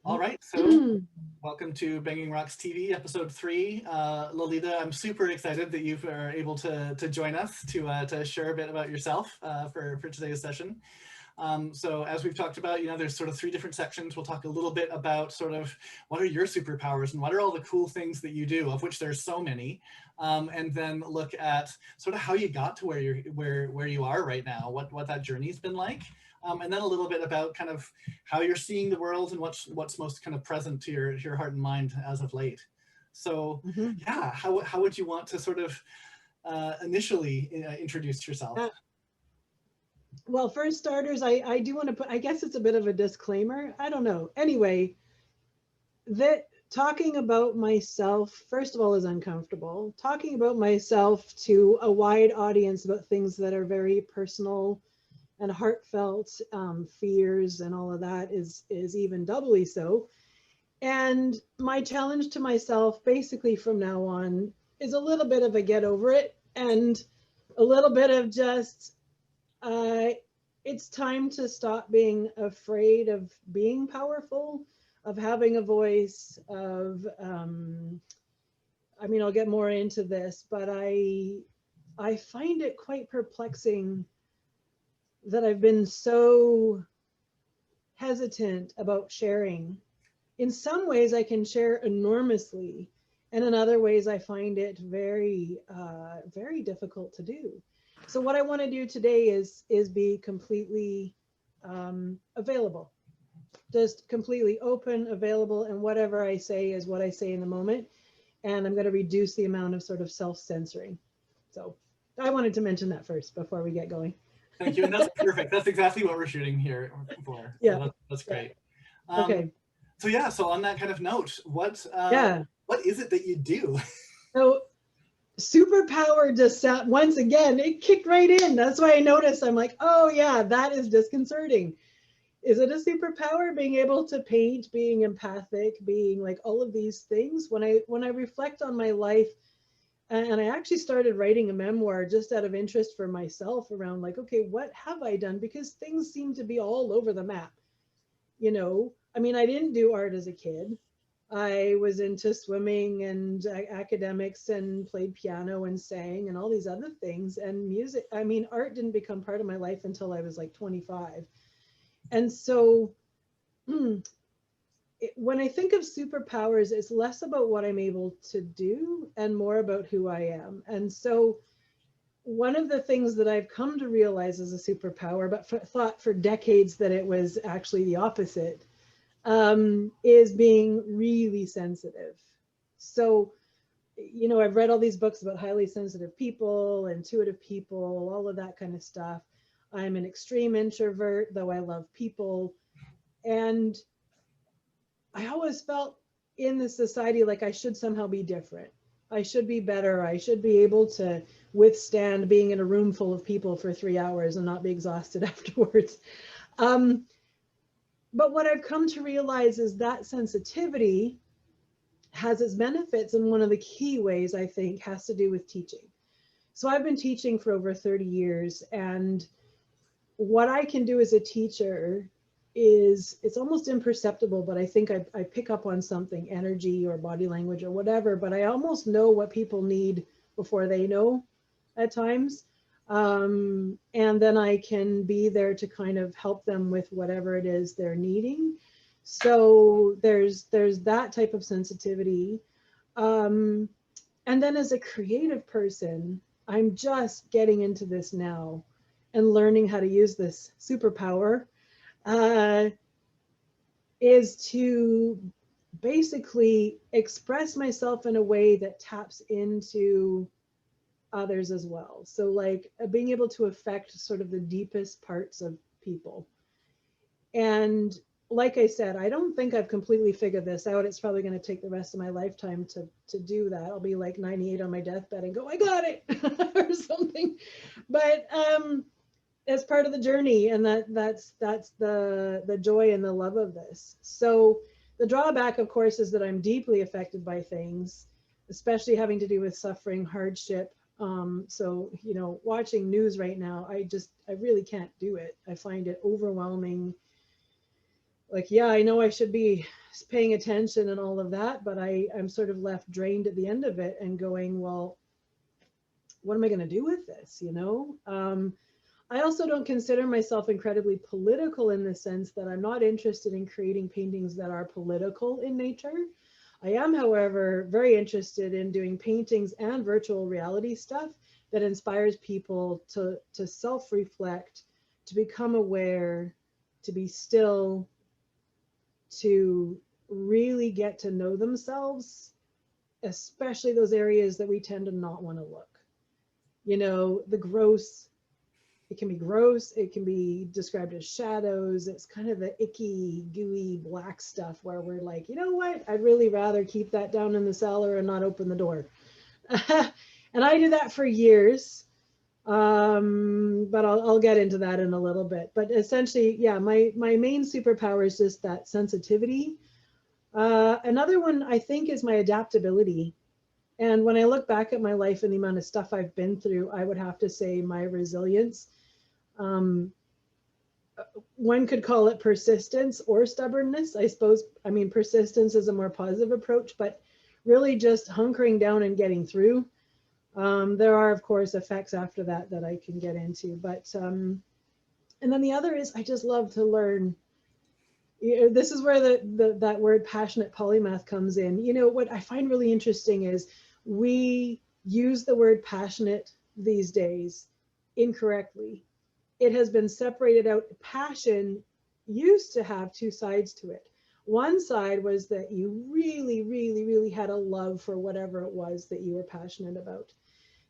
All right, so welcome to Banging Rocks TV, episode 3. Lalita, I'm super excited that you are able to join us to share a bit about yourself for today's session. So as we've talked about, there's sort of 3 different sections. We'll talk a little bit about sort of what are your superpowers and what are all the cool things that you do, of which there's so many, and then look at sort of how you got to where you are right now, what that journey's been like. And then a little bit about kind of how you're seeing the world and what's most kind of present to your heart and mind as of late. So yeah, how would you want to sort of initially introduce yourself? Well, for starters, I do want to put, I guess it's a bit of a disclaimer. I don't know. Anyway, that talking about myself, first of all, is uncomfortable. Talking about myself to a wide audience about things that are very personal and heartfelt, fears and all of that is even doubly so. And my challenge to myself basically from now on is a little bit of a get over it and a little bit of just it's time to stop being afraid of being powerful, of having a voice, of I mean, I'll get more into this, but I find it quite perplexing that I've been so hesitant about sharing. In some ways, I can share enormously, and in other ways, I find it very, very difficult to do. So what I want to do today is be completely available, just completely open, available, and whatever I say is what I say in the moment. And I'm going to reduce the amount of sort of self-censoring. So I wanted to mention that first before we get going. Thank you, and that's perfect. That's exactly what we're shooting here for. Yeah. So that's great. Okay. So yeah, so on that kind of note, what is it that you do? So superpower just sound, once again, it kicked right in. That's why I noticed. I'm like, oh yeah, that is disconcerting. Is it a superpower being able to paint, being empathic, being like all of these things? When I reflect on my life, and I actually started writing a memoir just out of interest for myself around like, okay, what have I done? Because things seem to be all over the map. I mean, I didn't do art as a kid. I was into swimming and academics and played piano and sang and all these other things. And music, I mean, art didn't become part of my life until I was like 25. And so when I think of superpowers, it's less about what I'm able to do and more about who I am. And so one of the things that I've come to realize as a superpower, but thought for decades that it was actually the opposite, is being really sensitive. So, I've read all these books about highly sensitive people, intuitive people, all of that kind of stuff. I'm an extreme introvert, though I love people. And I always felt in this society like I should somehow be different. I should be better. I should be able to withstand being in a room full of people for 3 hours and not be exhausted afterwards. But what I've come to realize is that sensitivity has its benefits. And one of the key ways I think has to do with teaching. So I've been teaching for over 30 years. And what I can do as a teacher is, it's almost imperceptible, but I think I pick up on something, energy or body language or whatever, but I almost know what people need before they know at times. And then I can be there to kind of help them with whatever it is they're needing. So there's that type of sensitivity. And then as a creative person, I'm just getting into this now and learning how to use this superpower, is to basically express myself in a way that taps into others as well. So like being able to affect sort of the deepest parts of people. And like I said, I don't think I've completely figured this out. It's probably going to take the rest of my lifetime to do that. I'll be like 98 on my deathbed and go, I got it or something. But as part of the journey, and that's the joy and the love of this. So the drawback, of course, is that I'm deeply affected by things, especially having to do with suffering, hardship. So watching news right now, I really can't do it. I find it overwhelming. like, yeah, I know I should be paying attention and all of that, but I'm sort of left drained at the end of it and going, well, what am I going to do with this? You know? I also don't consider myself incredibly political in the sense that I'm not interested in creating paintings that are political in nature. I am, however, very interested in doing paintings and virtual reality stuff that inspires people to self-reflect, to become aware, to be still, to really get to know themselves, especially those areas that we tend to not want to look. You know, the gross, it can be gross, it can be described as shadows. It's kind of the icky, gooey, black stuff where we're like, you know what, I'd really rather keep that down in the cellar and not open the door. And I do that for years. But I'll get into that in a little bit. But essentially, yeah, my main superpower is just that sensitivity. Another one I think is my adaptability. And when I look back at my life and the amount of stuff I've been through, I would have to say my resilience. One could call it persistence or stubbornness, I suppose. I mean, persistence is a more positive approach, but really just hunkering down and getting through. There are, of course, effects after that that I can get into, but and then the other is I just love to learn. This is where that word passionate polymath comes in. You know, what I find really interesting is we use the word passionate these days incorrectly. It has been separated out. Passion used to have two sides to it. One side was that you really, really, really had a love for whatever it was that you were passionate about.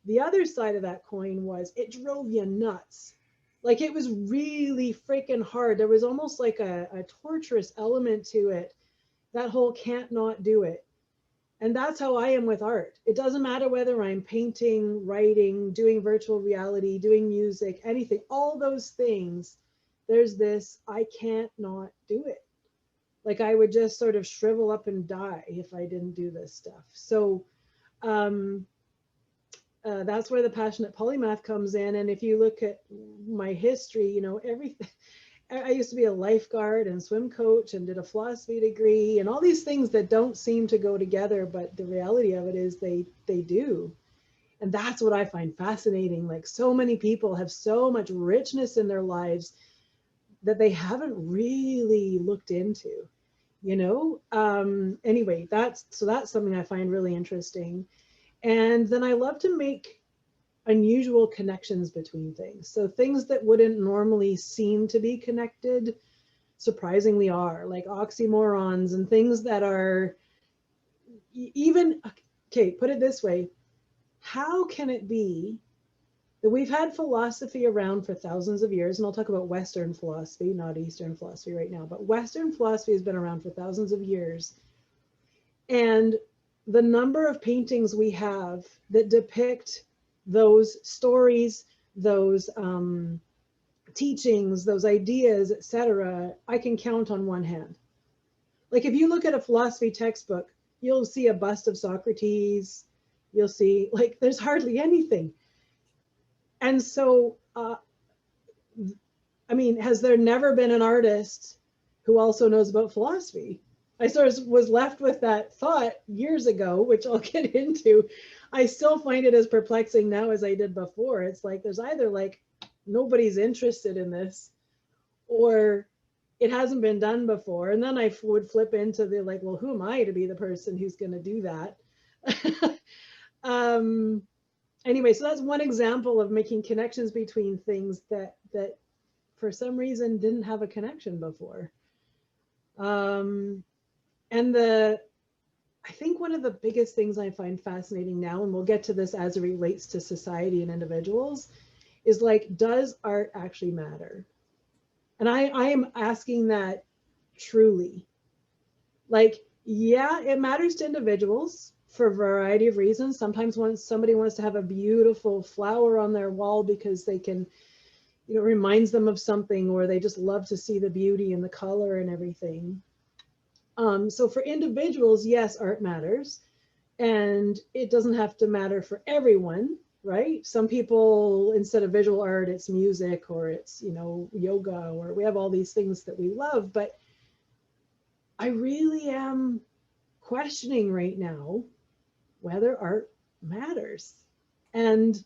The other side of that coin was it drove you nuts. Like it was really freaking hard. There was almost like a torturous element to it. That whole can't not do it. And that's how I am with art. It doesn't matter whether I'm painting, writing, doing virtual reality, doing music, anything, all those things. There's this, I can't not do it. Like I would just sort of shrivel up and die if I didn't do this stuff. So that's where the passionate polymath comes in. And if you look at my history, you know, everything, I used to be a lifeguard and swim coach and did a philosophy degree and all these things that don't seem to go together, but the reality of it is they do. And that's what I find fascinating. Like so many people have so much richness in their lives that they haven't really looked into, you know? Anyway, that's something I find really interesting. And then I love to make unusual connections between things. So things that wouldn't normally seem to be connected surprisingly are, like oxymorons and things that are even, okay, put it this way. How can it be that we've had philosophy around for thousands of years? And I'll talk about Western philosophy, not Eastern philosophy right now, but Western philosophy has been around for thousands of years. And the number of paintings we have that depict those stories, those teachings, those ideas, etc., I can count on one hand. Like if you look at a philosophy textbook, you'll see a bust of Socrates, you'll see, like, there's hardly anything. And so, I mean, has there never been an artist who also knows about philosophy? I sort of was left with that thought years ago, which I'll get into. I still find it as perplexing now as I did before. It's like there's either like nobody's interested in this or it hasn't been done before. And then I would flip into the like, well, who am I to be the person who's going to do that? Anyway, so that's one example of making connections between things that for some reason didn't have a connection before. And I think one of the biggest things I find fascinating now, and we'll get to this as it relates to society and individuals, is like, does art actually matter? And I am asking that truly. Like, yeah, it matters to individuals for a variety of reasons. Sometimes when somebody wants to have a beautiful flower on their wall because they can, you know, reminds them of something, or they just love to see the beauty and the color and everything. So for individuals, yes, art matters, and it doesn't have to matter for everyone, right? Some people, instead of visual art, it's music, or it's, you know, yoga, or we have all these things that we love. But I really am questioning right now whether art matters. And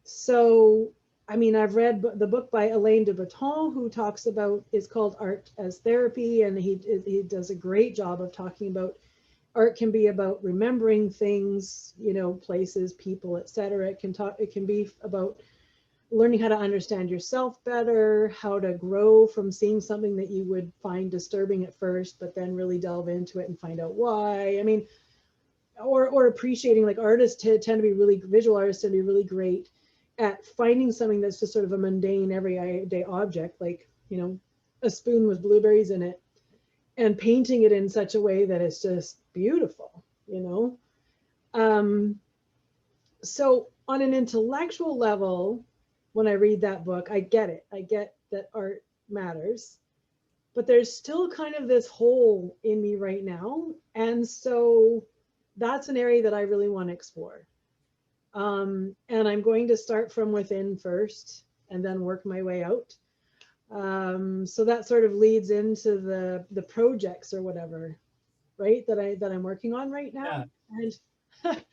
so, I mean, I've read the book by Alain de Botton, who talks about, it's called Art as Therapy, and he does a great job of talking about art can be about remembering things, you know, places, people, etc. It can be about learning how to understand yourself better, how to grow from seeing something that you would find disturbing at first, but then really delve into it and find out why. I mean, or appreciating, like artists tend to be really, visual artists tend to be really great at finding something that's just sort of a mundane everyday object, like, you know, a spoon with blueberries in it, and painting it in such a way that it's just beautiful, you know. So on an intellectual level, when I read that book, I get it. I get that art matters, but there's still kind of this hole in me right now. And so that's an area that I really want to explore. And I'm going to start from within first and then work my way out. So that sort of leads into the projects or whatever, right? That I'm working on right now. Yeah. And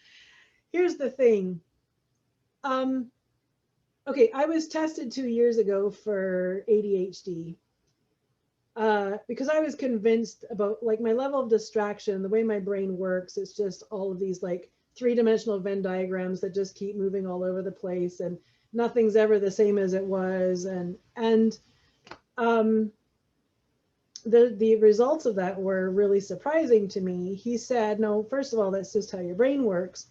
here's the thing. Okay, I was tested 2 years ago for ADHD because I was convinced about like my level of distraction, the way my brain works. It's just all of these like three-dimensional Venn diagrams that just keep moving all over the place, and nothing's ever the same as it was. And the results of that were really surprising to me. He said, no, first of all, that's just how your brain works.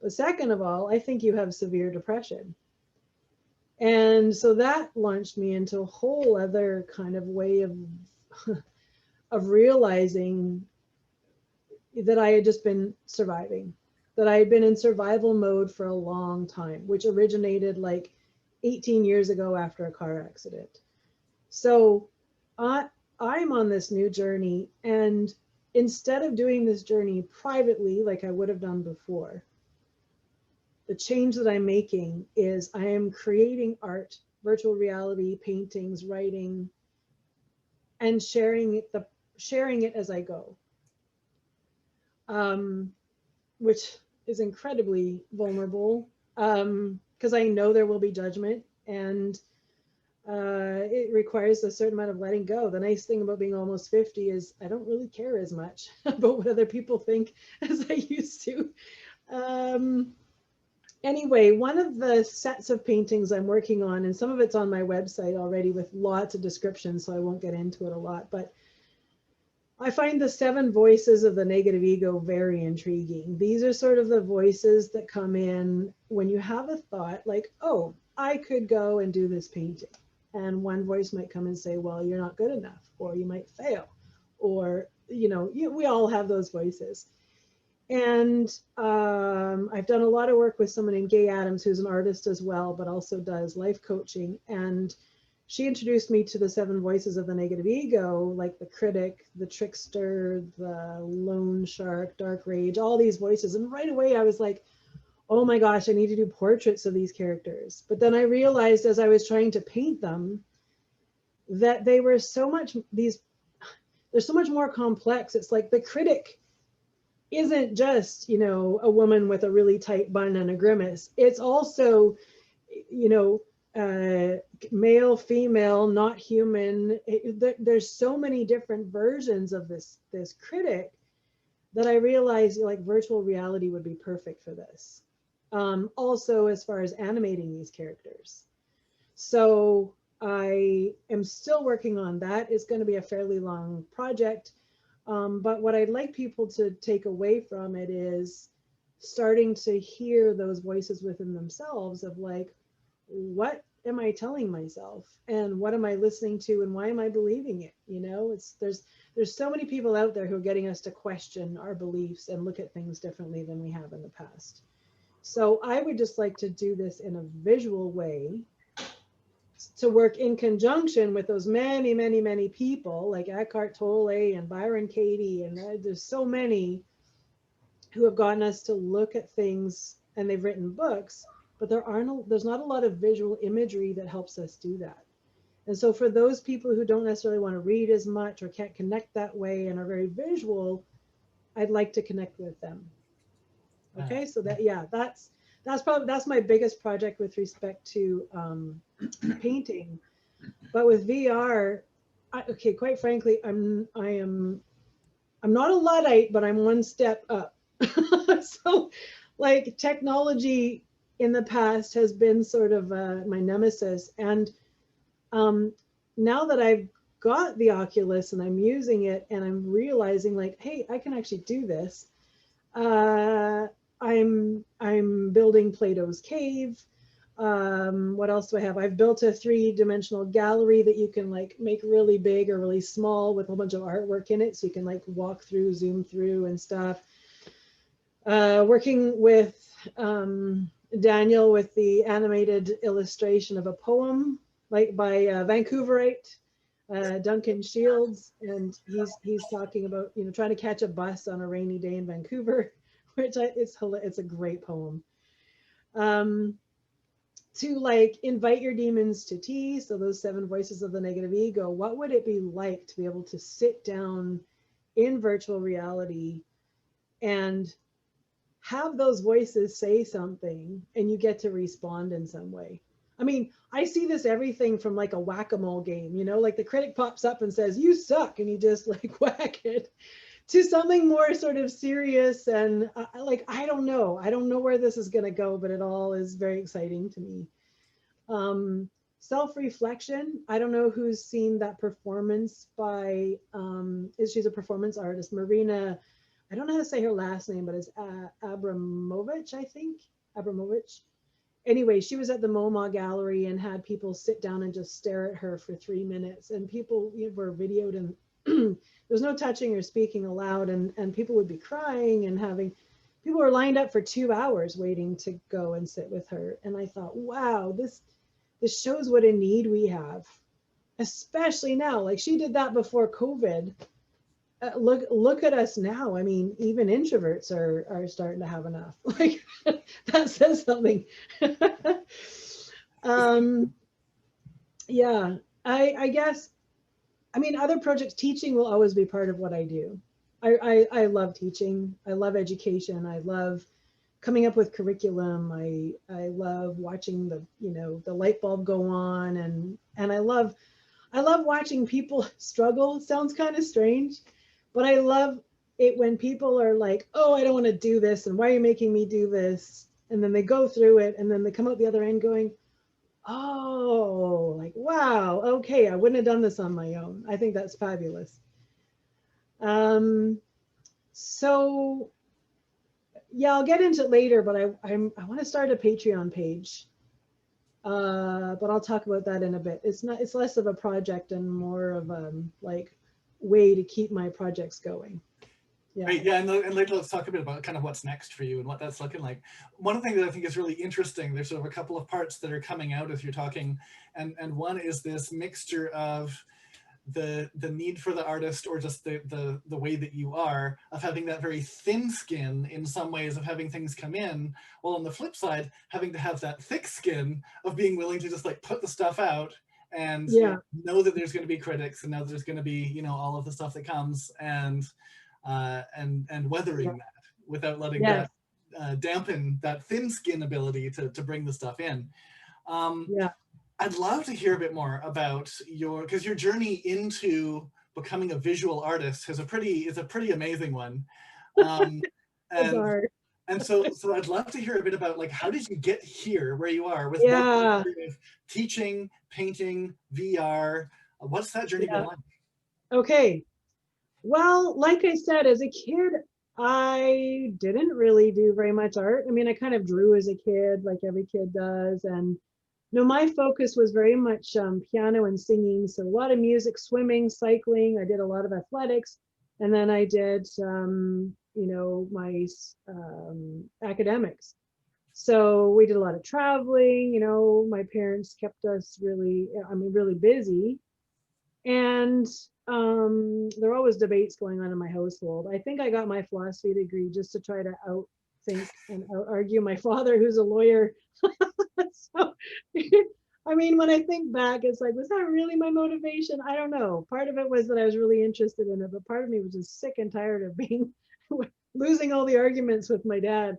But second of all, I think you have severe depression. And so that launched me into a whole other kind of way of of realizing that I had just been surviving, that I had been in survival mode for a long time, which originated like 18 years ago after a car accident. So I'm on this new journey, and instead of doing this journey privately like I would have done before, the change that I'm making is I am creating art, virtual reality, paintings, writing, and sharing it as I go, which is incredibly vulnerable because I know there will be judgment, and it requires a certain amount of letting go. The nice thing about being almost 50 is I don't really care as much about what other people think as I used to. Anyway, one of the sets of paintings I'm working on, and some of it's on my website already with lots of descriptions, so I won't get into it a lot, but I find the 7 voices of the negative ego very intriguing. These are sort of the voices that come in when you have a thought like, oh, I could go and do this painting. And one voice might come and say, well, you're not good enough, or you might fail, or, you know, we all have those voices. And I've done a lot of work with someone named Gay Adams, who's an artist as well, but also does life coaching. And she introduced me to the 7 voices of the negative ego, like the critic, the trickster, the loan shark, dark rage, all these voices. And right away I was like, oh my gosh, I need to do portraits of these characters. But then I realized as I was trying to paint them that they were so much, they're so much more complex. It's like the critic isn't just, you know, a woman with a really tight bun and a grimace. It's also, you know, male, female, not human. There's so many different versions of this critic that I realized like virtual reality would be perfect for this. Also, as far as animating these characters. So I am still working on that. It's going to be a fairly long project. But what I'd like people to take away from it is starting to hear those voices within themselves of like, what am I telling myself, and what am I listening to, and why am I believing it? You know, there's so many people out there who are getting us to question our beliefs and look at things differently than we have in the past. So I would just like to do this in a visual way, to work in conjunction with those many, many, many people like Eckhart Tolle and Byron Katie, and there's so many who have gotten us to look at things, and they've written books, but there's not a lot of visual imagery that helps us do that. And so for those people who don't necessarily want to read as much or can't connect that way and are very visual, I'd like to connect with them. Okay, so that, yeah, that's my biggest project with respect to painting. But with VR, okay, quite frankly, I'm not a Luddite, but I'm one step up. So, like, technology in the past has been sort of my nemesis, and now that I've got the Oculus and I'm using it, and I'm realizing, like, hey, I can actually do this. I'm building Plato's Cave. What else do I have? I've built a 3-dimensional gallery that you can like make really big or really small with a whole bunch of artwork in it, so you can like walk through, zoom through and stuff. Working with Daniel with the animated illustration of a poem like by Vancouverite Duncan Shields, and he's talking about, you know, trying to catch a bus on a rainy day in Vancouver, which it's a great poem. To like invite your demons to tea, so those 7 voices of the negative ego. What would it be like to be able to sit down in virtual reality and have those voices say something and you get to respond in some way? I mean, I see this everything from like a whack-a-mole game, you know, like the critic pops up and says, "You suck," and you just like whack it, to something more sort of serious. And like, I don't know where this is going to go, but it all is very exciting to me. Self-reflection. I don't know who's seen that performance by, she's a performance artist, Marina, I don't know how to say her last name, but it's Abramovich, I think, Abramovich. Anyway, she was at the MoMA gallery and had people sit down and just stare at her for 3 minutes, and people, you know, were videoed, and there's no touching or speaking aloud, and people would be crying and having, people were lined up for 2 hours waiting to go and sit with her. And I thought, wow, this shows what a need we have, especially now. Like, she did that before COVID. Look at us now. I mean, even introverts are starting to have enough. Like, that says something. Yeah, I guess, I mean, other projects, teaching will always be part of what I do. I love teaching. I love education. I love coming up with curriculum. I love watching the, you know, the light bulb go on, and I love watching people struggle. It sounds kind of strange, but I love it when people are like, "Oh, I don't want to do this, and why are you making me do this?" And then they go through it, and then they come out the other end going, "Oh, like, wow, okay, I wouldn't have done this on my own." I think that's fabulous. So yeah, I'll get into it later, but I want to start a Patreon page. But I'll talk about that in a bit. It's less of a project and more of a like way to keep my projects going. Yeah. Right, yeah, and later let's talk a bit about kind of what's next for you and what that's looking like. One thing that I think is really interesting, there's sort of a couple of parts that are coming out as you're talking, and one is this mixture of the need for the artist, or just the way that you are, of having that very thin skin in some ways, of having things come in, while on the flip side, having to have that thick skin of being willing to just like put the stuff out and Yeah. know that there's going to be critics, and know that there's going to be, you know, all of the stuff that comes, and weathering that without letting that dampen that thin skin ability to bring the stuff in. Yeah. I'd love to hear a bit more about because your journey into becoming a visual artist is a pretty amazing one. And so I'd love to hear a bit about, like, how did you get here where you are with both teaching, painting, VR? What's that journey been like? Okay. Well, like I said, as a kid, I didn't really do very much art. I mean, I kind of drew as a kid, like every kid does. And no, my focus was very much piano and singing. So a lot of music, swimming, cycling. I did a lot of athletics. And then I did, you know, my academics. So we did a lot of traveling. You know, my parents kept us really, I mean, really busy. And there were always debates going on in my household. I think I got my philosophy degree just to try to outthink and out argue my father, who's a lawyer. So I mean, when I think back, it's like, was that really my motivation? I don't know. Part of it was that I was really interested in it, but part of me was just sick and tired of being losing all the arguments with my dad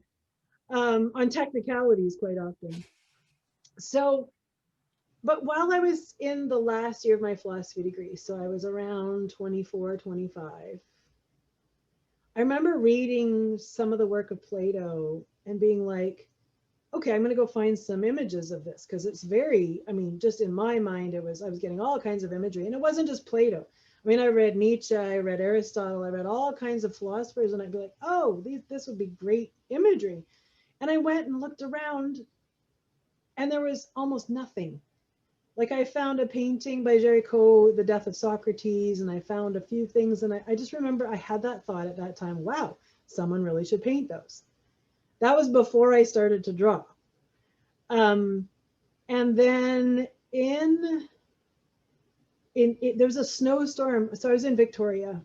on technicalities quite often. So, but while I was in the last year of my philosophy degree, so I was around 24, 25, I remember reading some of the work of Plato and being like, okay, I'm going to go find some images of this because it's very, I mean, just in my mind, I was getting all kinds of imagery, and it wasn't just Plato. I mean, I read Nietzsche, I read Aristotle, I read all kinds of philosophers, and I'd be like, oh, this would be great imagery. And I went and looked around, and there was almost nothing. Like I found a painting by Jericho, The Death of Socrates, and I found a few things, and I just remember I had that thought at that time, wow, someone really should paint those. That was before I started to draw. And then there was a snowstorm. So I was in Victoria,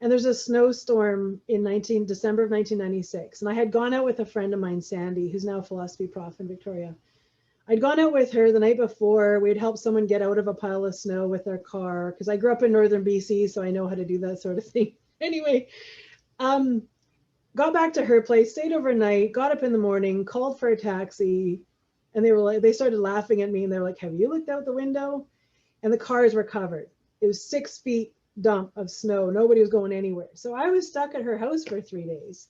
and there's a snowstorm in December of 1996. And I had gone out with a friend of mine, Sandy, who's now a philosophy prof in Victoria. I'd gone out with her the night before. We'd helped someone get out of a pile of snow with their car because I grew up in northern BC, so I know how to do that sort of thing. Anyway, got back to her place, stayed overnight, got up in the morning, called for a taxi, and they started laughing at me, and they're like, have you looked out the window? And the cars were covered. It was 6 feet dump of snow. Nobody was going anywhere. So I was stuck at her house for 3 days.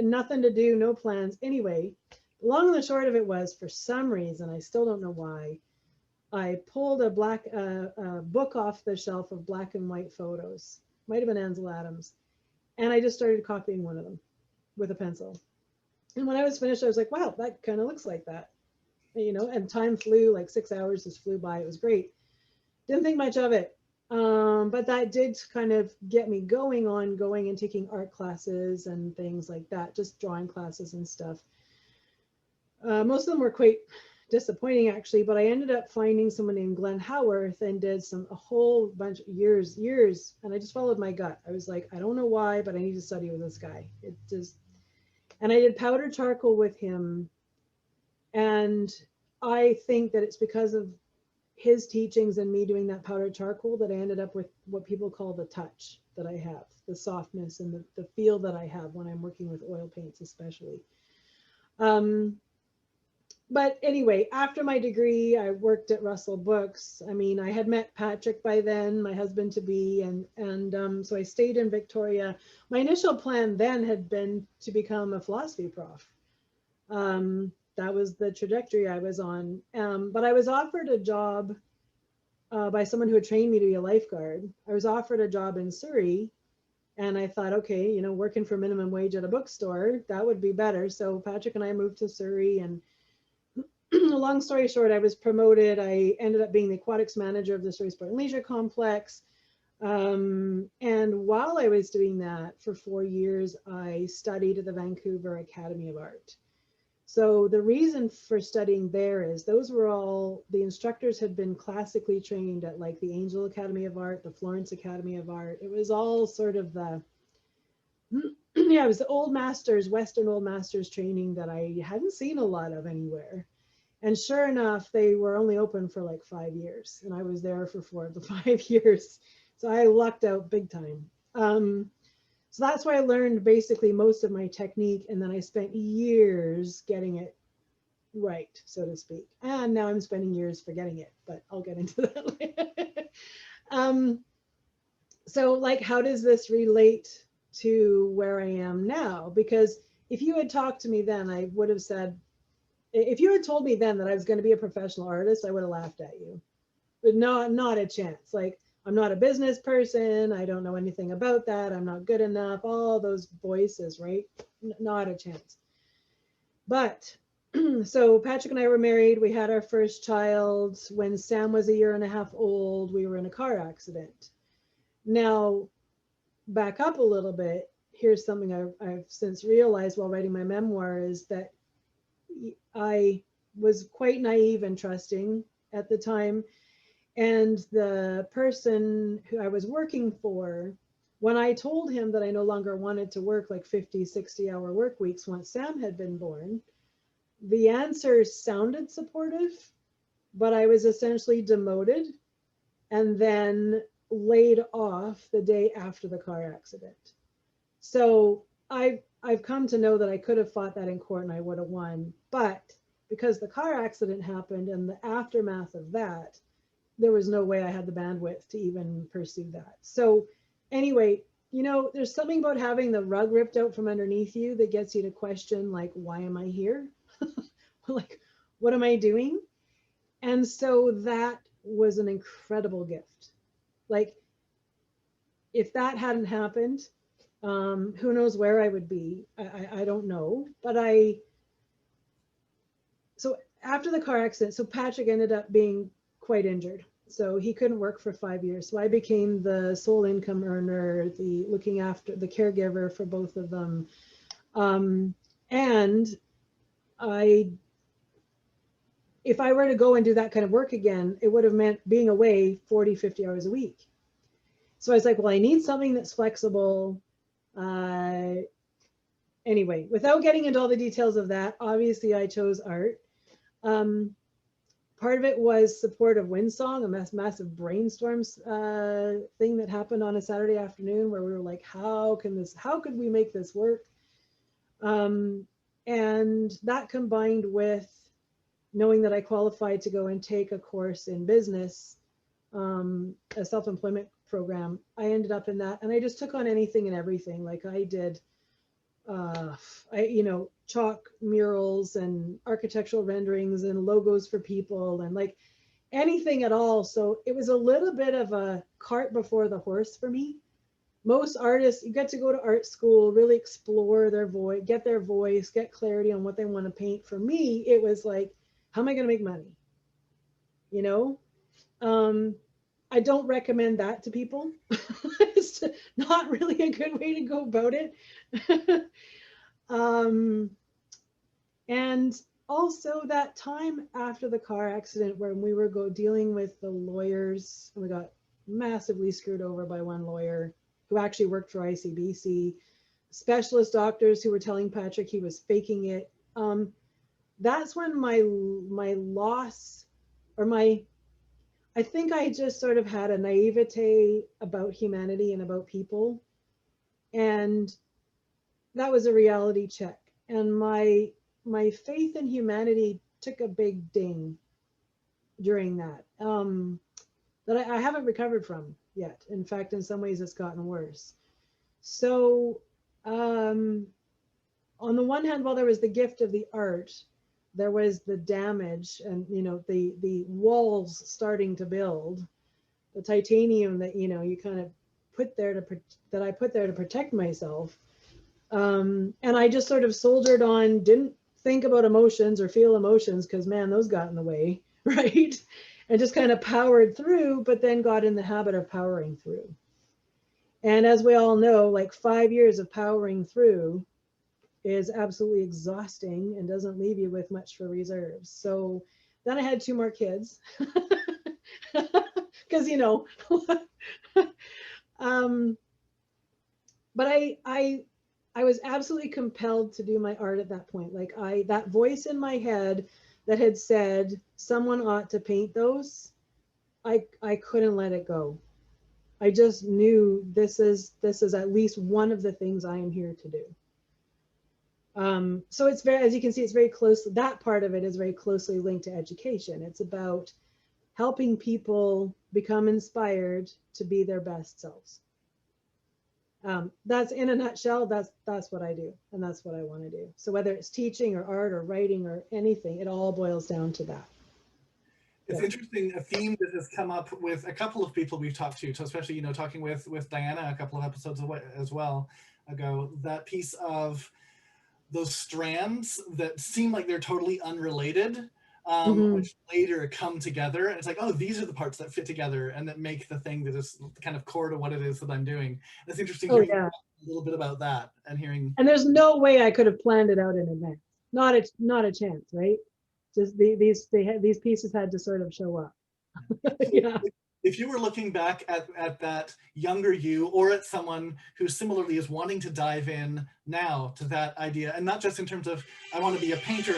Nothing to do, no plans. Anyway, long and the short of it was, for some reason, I still don't know why, I pulled a book off the shelf of black and white photos. Might have been Ansel Adams. And I just started copying one of them with a pencil. And when I was finished, I was like, wow, that kind of looks like that. You know, and time flew, like 6 hours just flew by. It was great. Didn't think much of it. But that did kind of get me going and taking art classes and things like that, just drawing classes and stuff. Most of them were quite disappointing, actually, but I ended up finding someone named Glenn Howarth and did a whole bunch of years, and I just followed my gut. I was like, I don't know why, but I need to study with this guy. And I did powder charcoal with him. And I think that it's because of his teachings and me doing that powder charcoal that I ended up with what people call the touch that I have, the softness and the feel that I have when I'm working with oil paints, especially. But anyway, after my degree, I worked at Russell Books. I mean, I had met Patrick by then, my husband to be, and so I stayed in Victoria. My initial plan then had been to become a philosophy prof. That was the trajectory I was on. But I was offered a job by someone who had trained me to be a lifeguard. I was offered a job in Surrey, and I thought, okay, you know, working for minimum wage at a bookstore, that would be better. So Patrick and I moved to Surrey, and long story short, I was promoted. I ended up being the aquatics manager of the Surrey Sport and Leisure Complex. And while I was doing that for 4 years, I studied at the Vancouver Academy of Art. So the reason for studying there is those were all, the instructors had been classically trained at like the Angel Academy of Art, the Florence Academy of Art. It was all sort of the, yeah, it was the old masters, Western old masters training that I hadn't seen a lot of anywhere. And sure enough, they were only open for like 5 years, and I was there for 4 of the 5 years. So I lucked out big time. So that's where I learned basically most of my technique, and then I spent years getting it right, so to speak. And now I'm spending years forgetting it, but I'll get into that later. So like, how does this relate to where I am now? Because if you had talked to me then, I would have said, if you had told me then that I was going to be a professional artist, I would have laughed at you. But not a chance. Like, I'm not a business person. I don't know anything about that. I'm not good enough. All those voices, right? Not a chance. But so Patrick and I were married. We had our first child. When Sam was 1.5 years old, we were in a car accident. Now, back up a little bit. Here's something I've since realized while writing my memoir, is that I was quite naive and trusting at the time. And the person who I was working for, when I told him that I no longer wanted to work like 50, 60-hour work weeks once Sam had been born, the answer sounded supportive, but I was essentially demoted and then laid off the day after the car accident. So I've come to know that I could have fought that in court and I would have won, but because the car accident happened and the aftermath of that, there was no way I had the bandwidth to even pursue that. So anyway, you know, there's something about having the rug ripped out from underneath you that gets you to question, like, why am I here? Like, what am I doing? And so that was an incredible gift. Like, if that hadn't happened, who knows where I would be? I don't know. But so after the car accident, so Patrick ended up being quite injured. So he couldn't work for 5 years. So I became the sole income earner, the looking after the caregiver for both of them. And if I were to go and do that kind of work again, it would have meant being away 40, 50 hours a week. So I was like, well, I need something that's flexible. Anyway, without getting into all the details of that, obviously I chose art. Part of it was support of Windsong, a massive brainstorm thing that happened on a Saturday afternoon where we were like, how could we make this work? And that combined with knowing that I qualified to go and take a course in business, a self-employment program, I ended up in that. And I just took on anything and everything. Like I did, chalk murals and architectural renderings and logos for people and like anything at all. So it was a little bit of a cart before the horse for me. Most artists, you get to go to art school, really explore their voice, get clarity on what they want to paint. For me, it was like, how am I going to make money? You know, I don't recommend that to people. It's not really a good way to go about it. And also that time after the car accident when we were dealing with the lawyers, we got massively screwed over by one lawyer who actually worked for ICBC, specialist doctors who were telling Patrick he was faking it. That's when my loss, or I think I just sort of had a naivete about humanity and about people. And that was a reality check. And my faith in humanity took a big ding during that, that I haven't recovered from yet. In fact, in some ways it's gotten worse. So on the one hand, while there was the gift of the art, there was the damage and, the walls starting to build, the titanium that, you kind of put there that I put there to protect myself. And I just sort of soldiered on, didn't think about emotions or feel emotions because, man, those got in the way, right? And just kind of powered through, but then got in the habit of powering through. And as we all know, like 5 years of powering through is absolutely exhausting and doesn't leave you with much for reserves. So then I had 2 more kids because, but I was absolutely compelled to do my art at that point. Like that voice in my head that had said someone ought to paint those, I couldn't let it go. I just knew this is at least one of the things I am here to do. So it's very, as you can see, it's very close. That part of it is very closely linked to education. It's about helping people become inspired to be their best selves. That's in a nutshell, that's what I do. And that's what I want to do. So whether it's teaching or art or writing or anything, it all boils down to that. It's interesting, a theme that has come up with a couple of people we've talked to, so especially, talking with Diana a couple of episodes as well ago, that piece of those strands that seem like they're totally unrelated, which later come together. And it's like, oh, these are the parts that fit together and that make the thing that is kind of core to what it is that I'm doing. And it's interesting hearing a little bit about that and hearing. And there's no way I could have planned it out in advance. Not a chance, right? Just these pieces had to sort of show up. Yeah. If you were looking back at that younger you, or at someone who similarly is wanting to dive in now to that idea, and not just in terms of I want to be a painter,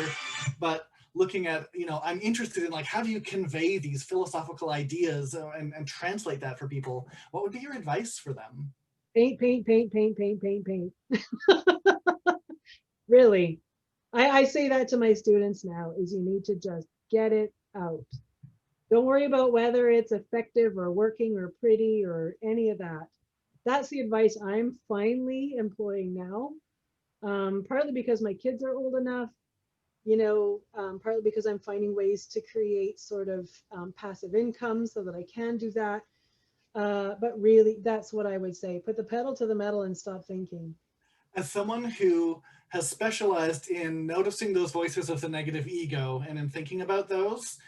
but looking at, you know, I'm interested in like, how do you convey these philosophical ideas and translate that for people? What would be your advice for them? Paint, paint, paint, paint, paint, paint, paint. Really. I say that to my students now is you need to just get it out. Don't worry about whether it's effective or working or pretty or any of that. That's the advice I'm finally employing now. Partly because my kids are old enough, you know, partly because I'm finding ways to create sort of passive income so that I can do that. But really, that's what I would say. Put the pedal to the metal and stop thinking. As someone who has specialized in noticing those voices of the negative ego and in thinking about those,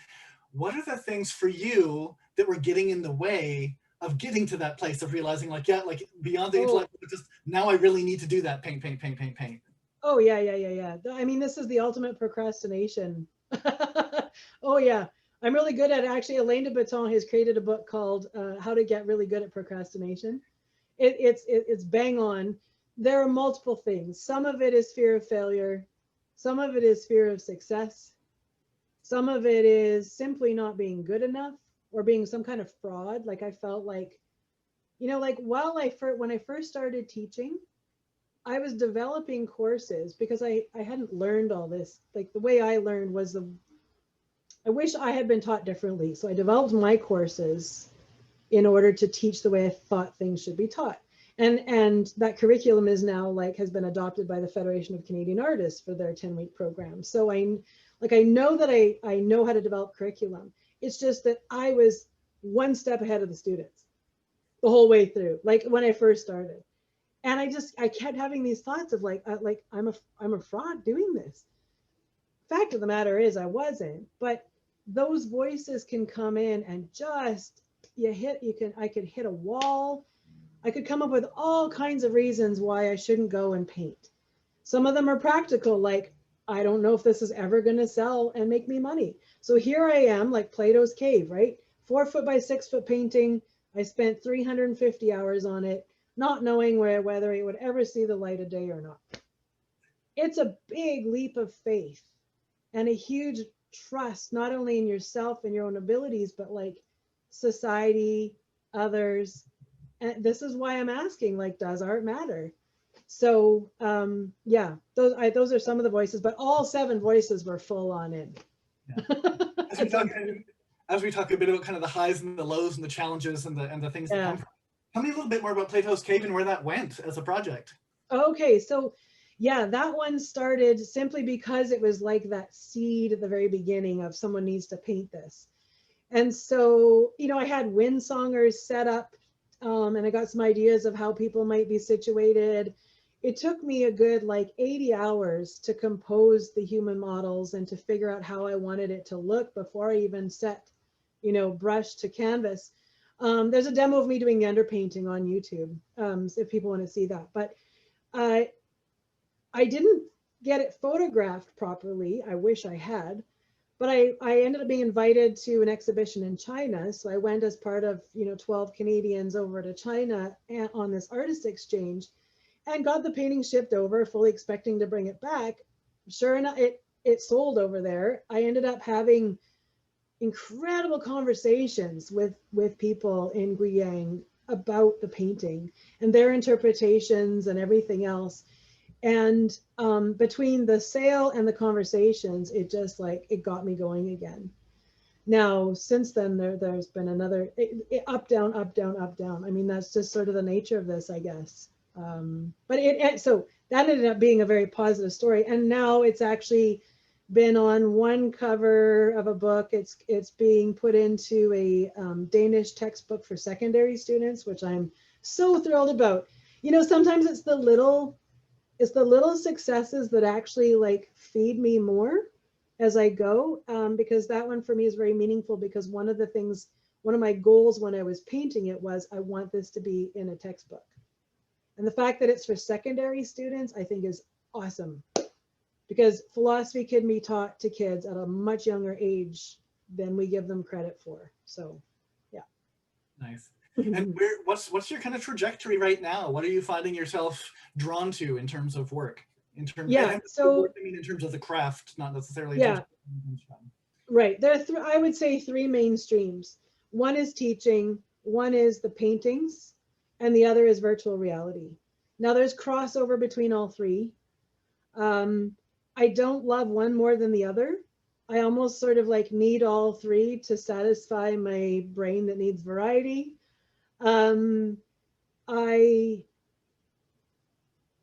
what are the things for you that were getting in the way of getting to that place of realizing like, yeah, like beyond the intellect, just now I really need to do that paint, paint, paint, paint, paint. Oh, yeah. I mean, this is the ultimate procrastination. Oh, yeah. I'm really good at it. Actually, Alain de Botton has created a book called How to Get Really Good at Procrastination. It's bang on. There are multiple things. Some of it is fear of failure. Some of it is fear of success. Some of it is simply not being good enough or being some kind of fraud. Like I felt like, you know, like when I first started teaching, I was developing courses because I hadn't learned all this. Like the way I learned was I wish I had been taught differently. So I developed my courses in order to teach the way I thought things should be taught. And that curriculum is now has been adopted by the Federation of Canadian Artists for their 10-week program. So I know that I know how to develop curriculum. It's just that I was one step ahead of the students the whole way through, like when I first started. And I kept having these thoughts of I'm a fraud doing this. Fact of the matter is I wasn't, but those voices can come in and just I could hit a wall. I could come up with all kinds of reasons why I shouldn't go and paint. Some of them are practical, like I don't know if this is ever going to sell and make me money. So here I am, like Plato's cave, right? 4 foot by 6 foot painting. I spent 350 hours on it, not knowing whether it would ever see the light of day or not. It's a big leap of faith and a huge trust, not only in yourself and your own abilities, but like society, others. And this is why I'm asking, like, does art matter? So yeah, those are some of the voices, but all 7 voices were full on in. Yeah. As we talk a bit about kind of the highs and the lows and the challenges and the things that come from, tell me a little bit more about Plato's Cave and where that went as a project. Okay, so yeah, that one started simply because it was like that seed at the very beginning of someone needs to paint this. And so, you know, I had wind songers set up and I got some ideas of how people might be situated. It took me a good 80 hours to compose the human models and to figure out how I wanted it to look before I even set, you know, brush to canvas. There's a demo of me doing the underpainting on YouTube, if people want to see that. But I didn't get it photographed properly. I wish I had. But I ended up being invited to an exhibition in China. So I went as part of, 12 Canadians over to China on this artist exchange and got the painting shipped over, fully expecting to bring it back. Sure enough, it sold over there. I ended up having incredible conversations with people in Guiyang about the painting and their interpretations and everything else. And between the sale and the conversations, it just it got me going again. Now, since then, there's been another up, down, up, down, up, down. I mean, that's just sort of the nature of this, I guess. But so that ended up being a very positive story. And now it's actually been on one cover of a book. It's being put into a Danish textbook for secondary students, which I'm so thrilled about. You know, sometimes it's the little successes that actually feed me more as I go, because that one for me is very meaningful, because one of my goals when I was painting it was I want this to be in a textbook. And the fact that it's for secondary students, I think is awesome, because philosophy can be taught to kids at a much younger age than we give them credit for. So, yeah. Nice. And what's your kind of trajectory right now? What are you finding yourself drawn to in terms of work? in terms, Yeah, and so I mean in terms of the craft, not necessarily in terms yeah, of where it comes from. right. There are I would say three main streams. One is teaching, one is the paintings, and the other is virtual reality. Now there's crossover between all three. Um, I don't love one more than the other. I almost sort of like need all three to satisfy my brain that needs variety. Um, I,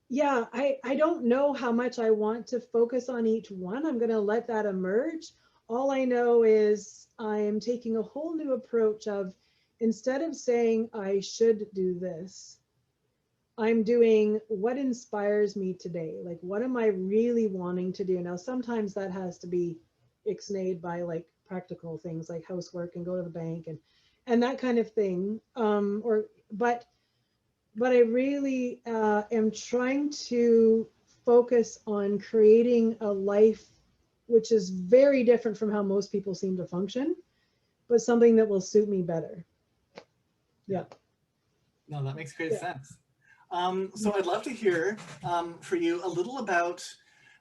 yeah, I don't know how much I want to focus on each one. I'm going to let that emerge. All I know is I am taking a whole new approach of, instead of saying I should do this, I'm doing what inspires me today. Like, what am I really wanting to do? Now, sometimes that has to be ixnayed by like practical things like housework and go to the bank and that kind of thing. But I really am trying to focus on creating a life which is very different from how most people seem to function, but something that will suit me better. Yeah. No, that makes great Yeah. sense. So I'd love to hear for you a little about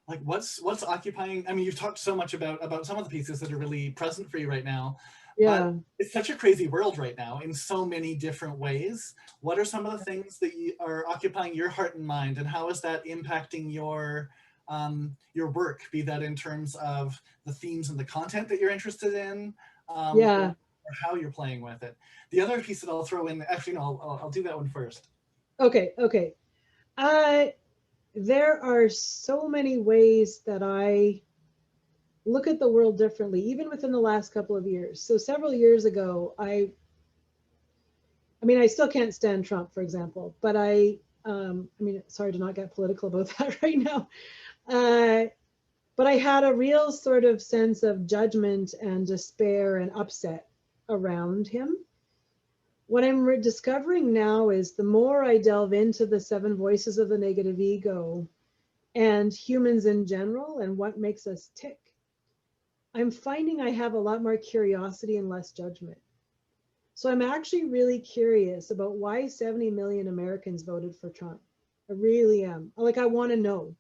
like what's occupying. I mean, you've talked so much about some of the pieces that are really present for you right now, but Yeah. it's such a crazy world right now in so many different ways. What are some of the things that you are occupying your heart and mind, and how is that impacting your work? Be that in terms of the themes and the content that you're interested in, Yeah. or how you're playing with it. The other piece that I'll throw in, actually, no, I'll do that one first. Okay. Okay. Uh, there are so many ways that I look at the world differently, even within the last couple of years. So several years ago, I mean, I still can't stand Trump, for example, but I mean, sorry to not get political about that right now. Uh, but I had a real sort of sense of judgment and despair and upset around him. What I'm discovering now is the more I delve into the seven voices of the negative ego and humans in general and what makes us tick, I'm finding I have a lot more curiosity and less judgment. So I'm actually really curious about why 70 million Americans voted for Trump. I really am. Like, I want to know.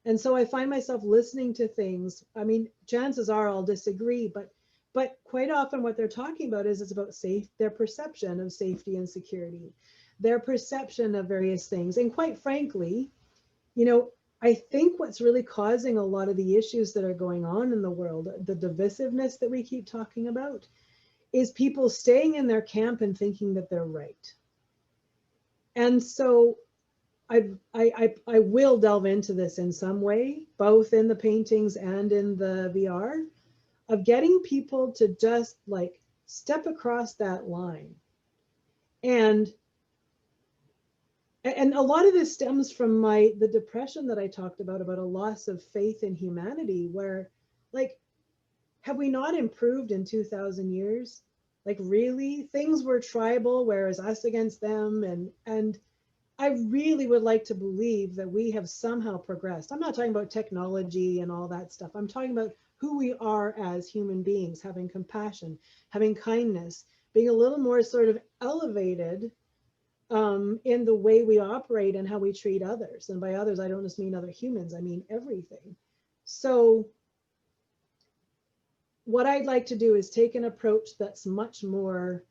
And so I find myself listening to things. I mean, chances are I'll disagree, but quite often what they're talking about is it's about their perception of safety and security, their perception of various things. And quite frankly, you know, I think what's really causing a lot of the issues that are going on in the world, the divisiveness that we keep talking about, is people staying in their camp and thinking that they're right. And so I will delve into this in some way, both in the paintings and in the VR, of getting people to just like step across that line. And a lot of this stems from the depression that I talked about a loss of faith in humanity, where like, have we not improved in 2000 years? Like, really, things were tribal, whereas us against them. And I really would like to believe that we have somehow progressed. I'm not talking about technology and all that stuff. I'm talking about who we are as human beings, having compassion, having kindness, being a little more sort of elevated in the way we operate and how we treat others. And by others, I don't just mean other humans, I mean everything. So what I'd like to do is take an approach that's much more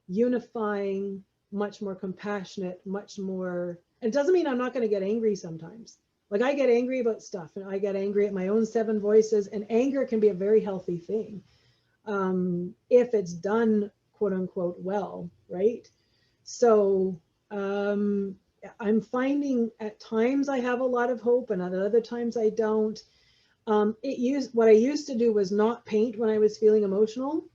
unifying, much more compassionate, much more, it doesn't mean I'm not going to get angry sometimes. Like, I get angry about stuff and I get angry at my own seven voices, and anger can be a very healthy thing if it's done, quote unquote, well, right? So I'm finding at times I have a lot of hope and at other times I don't. What I used to do was not paint when I was feeling emotional.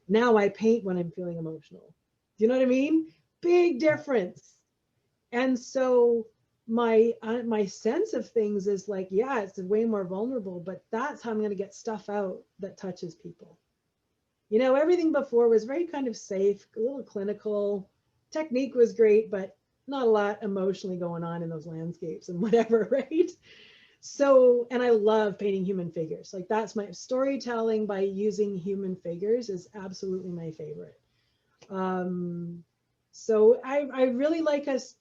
Now I paint when I'm feeling emotional. Do you know what I mean? Big difference. And so my sense of things is like, yeah, it's way more vulnerable, but that's how I'm going to get stuff out that touches people. You know, everything before was very kind of safe, a little clinical. Technique was great, but not a lot emotionally going on in those landscapes and whatever, right? So, and I love painting human figures. Like, that's my storytelling by using human figures is absolutely my favorite. So I really like us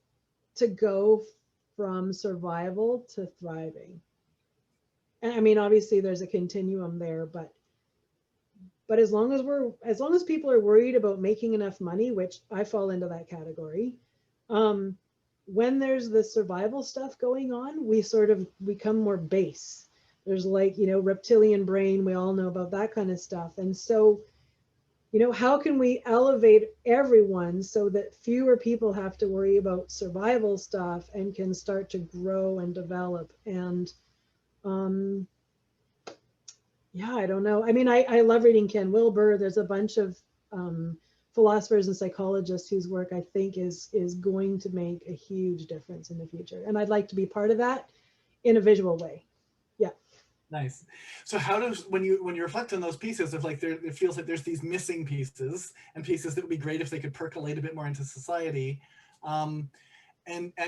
to go from survival to thriving. And I mean, obviously there's a continuum there, but as long as people are worried about making enough money, which I fall into that category, um, when there's the survival stuff going on, we sort of become more base. There's like, reptilian brain, we all know about that kind of stuff. And so, how can we elevate everyone so that fewer people have to worry about survival stuff and can start to grow and develop? And um, yeah, I don't know. I mean, I love reading Ken Wilber. There's a bunch of philosophers and psychologists whose work I think is going to make a huge difference in the future. And I'd like to be part of that in a visual way. Yeah. Nice. So how does, when you reflect on those pieces of like, it feels like there's these missing pieces and pieces that would be great if they could percolate a bit more into society. And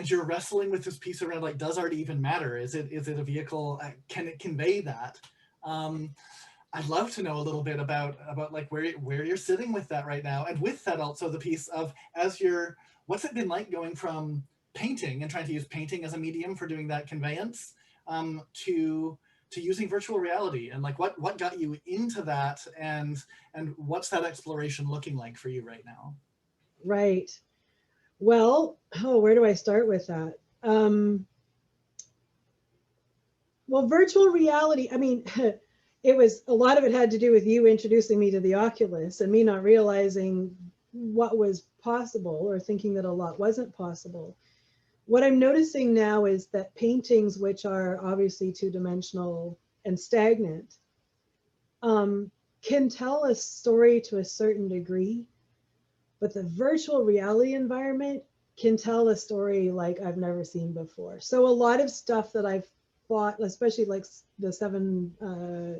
you're wrestling with this piece around like, does art even matter? Is it a vehicle? Can it convey that? I'd love to know a little bit about like where you're sitting with that right now, and with that also the piece of what's it been like going from painting and trying to use painting as a medium for doing that conveyance to using virtual reality, and like what got you into that, and what's that exploration looking like for you right now? Right. Well, where do I start with that? Well, virtual reality, I mean, a lot of it had to do with you introducing me to the Oculus and me not realizing what was possible, or thinking that a lot wasn't possible. What I'm noticing now is that paintings, which are obviously two-dimensional and stagnant, can tell a story to a certain degree, but the virtual reality environment can tell a story like I've never seen before. So a lot of stuff that I've thought, especially like the 7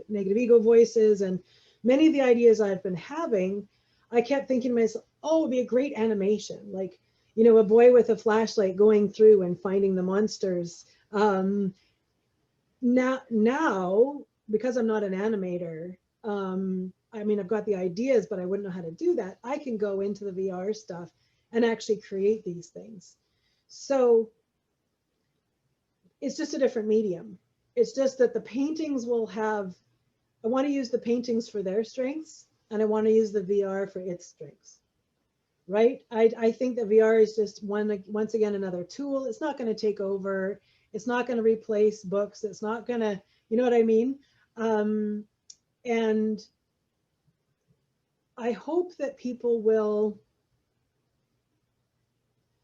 negative ego voices and many of the ideas I've been having, I kept thinking to myself, oh, it'd be a great animation. Like, a boy with a flashlight going through and finding the monsters. Now, because I'm not an animator, I mean, I've got the ideas, but I wouldn't know how to do that. I can go into the VR stuff and actually create these things. So it's just a different medium. It's just that the paintings will have, I want to use the paintings for their strengths, and I want to use the VR for its strengths. Right? I think that VR is just once again another tool. It's not going to take over. It's not going to replace books. It's not going to, you know what I mean? And I hope that people will,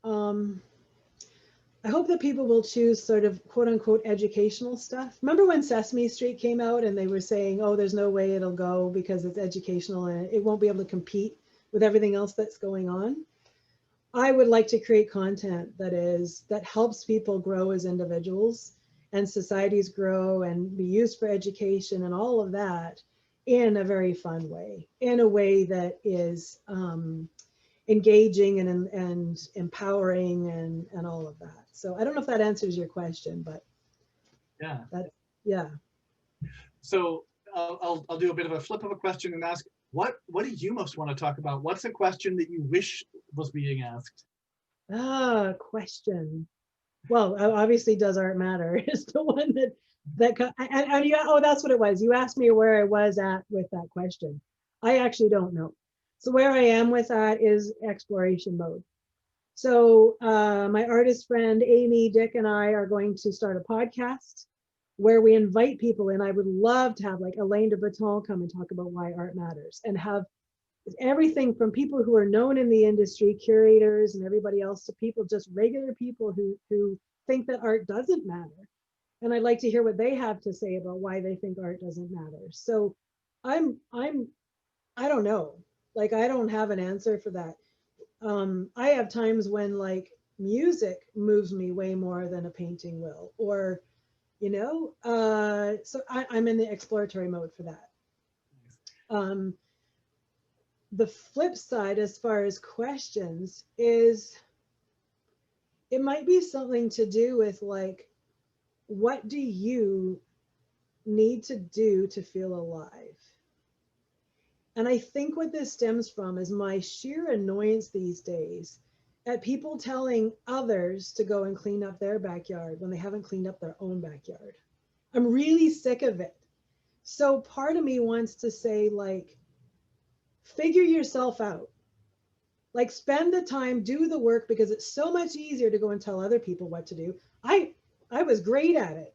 I hope that people will choose sort of quote unquote educational stuff. Remember when Sesame Street came out and they were saying, oh, there's no way it'll go because it's educational and it won't be able to compete with everything else that's going on? I would like to create content that helps people grow as individuals and societies grow and be used for education and all of that in a very fun way, in a way that is engaging and empowering and all of that. So I don't know if that answers your question, but Yeah. Yeah. So I'll do a bit of a flip of a question and ask, what do you most want to talk about? What's a question that you wish was being asked? Question. Well, obviously, does art matter is the one and yeah, oh, that's what it was. You asked me where I was at with that question. I actually don't know. So where I am with that is exploration mode. So my artist friend Amy, Dick, and I are going to start a podcast where we invite people in. I would love to have like Elaine de Botton come and talk about why art matters, and have everything from people who are known in the industry, curators and everybody else, to people, just regular people who think that art doesn't matter. And I'd like to hear what they have to say about why they think art doesn't matter. So I don't know. Like, I don't have an answer for that. I have times when like music moves me way more than a painting will, or, so I'm in the exploratory mode for that. The flip side, as far as questions, is it might be something to do with like, what do you need to do to feel alive? And I think what this stems from is my sheer annoyance these days at people telling others to go and clean up their backyard when they haven't cleaned up their own backyard. I'm really sick of it. So part of me wants to say, like, figure yourself out. Like, spend the time, do the work, because it's so much easier to go and tell other people what to do. I was great at it